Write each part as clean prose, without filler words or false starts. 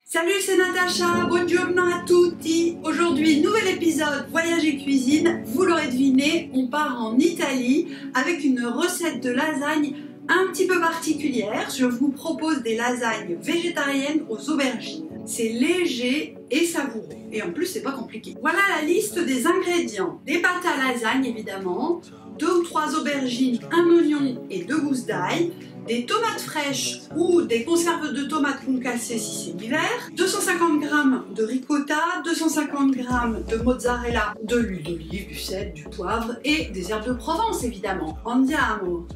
Salut, c'est Natacha, buongiorno a tutti. Aujourd'hui, nouvel épisode Voyage et cuisine. Vous l'aurez deviné, on part en Italie avec une recette de lasagne un petit peu particulière. Je vous propose des lasagnes végétariennes aux aubergines. C'est léger et savoureux. Et en plus, c'est pas compliqué. Voilà la liste des ingrédients. Des pâtes à lasagne, évidemment. 2 ou 3 aubergines, un oignon et 2 gousses d'ail. Des tomates fraîches ou des conserves de tomates concassées si c'est l'hiver, 250 g de ricotta, 250 g de mozzarella, de l'huile d'olive, du sel, du poivre et des herbes de Provence évidemment. Andiamo!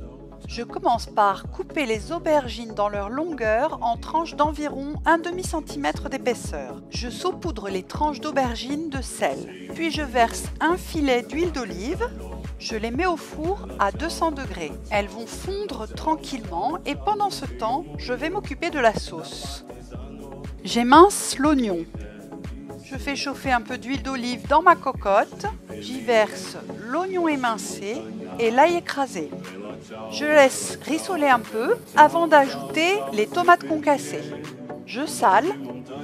Je commence par couper les aubergines dans leur longueur en tranches d'environ 1/2 cm d'épaisseur. Je saupoudre les tranches d'aubergines de sel. Puis je verse un filet d'huile d'olive. Je les mets au four à 200 degrés. Elles vont fondre tranquillement et pendant ce temps, je vais m'occuper de la sauce. J'émince l'oignon. Je fais chauffer un peu d'huile d'olive dans ma cocotte. J'y verse l'oignon émincé et l'ail écrasé. Je laisse rissoler un peu avant d'ajouter les tomates concassées. Je sale,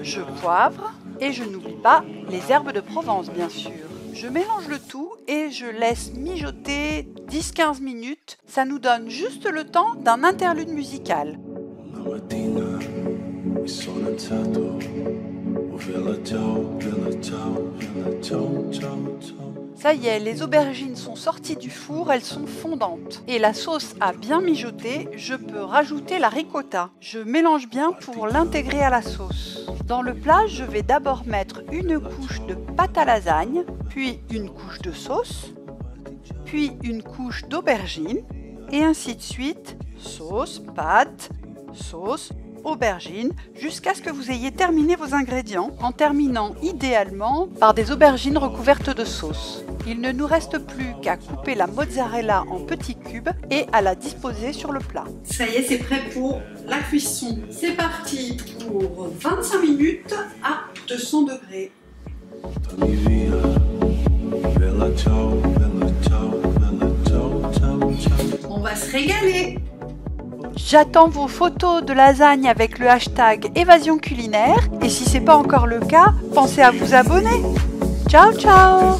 je poivre et je n'oublie pas les herbes de Provence bien sûr. Je mélange le tout et je laisse mijoter 10-15 minutes. Ça nous donne juste le temps d'un interlude musical. Ça y est, les aubergines sont sorties du four, elles sont fondantes. Et la sauce a bien mijoté, je peux rajouter la ricotta. Je mélange bien pour l'intégrer à la sauce. Dans le plat, je vais d'abord mettre une couche de pâte à lasagne, puis une couche de sauce, puis une couche d'aubergine, et ainsi de suite, sauce, pâte, sauce, aubergine, jusqu'à ce que vous ayez terminé vos ingrédients, en terminant idéalement par des aubergines recouvertes de sauce. Il ne nous reste plus qu'à couper la mozzarella en petits cubes et à la disposer sur le plat. Ça y est, c'est prêt pour la cuisson. C'est parti pour 25 minutes à 200 degrés. On va se régaler. J'attends vos photos de lasagne avec le hashtag Évasion culinaire et si ce n'est pas encore le cas, pensez à vous abonner. Ciao ciao!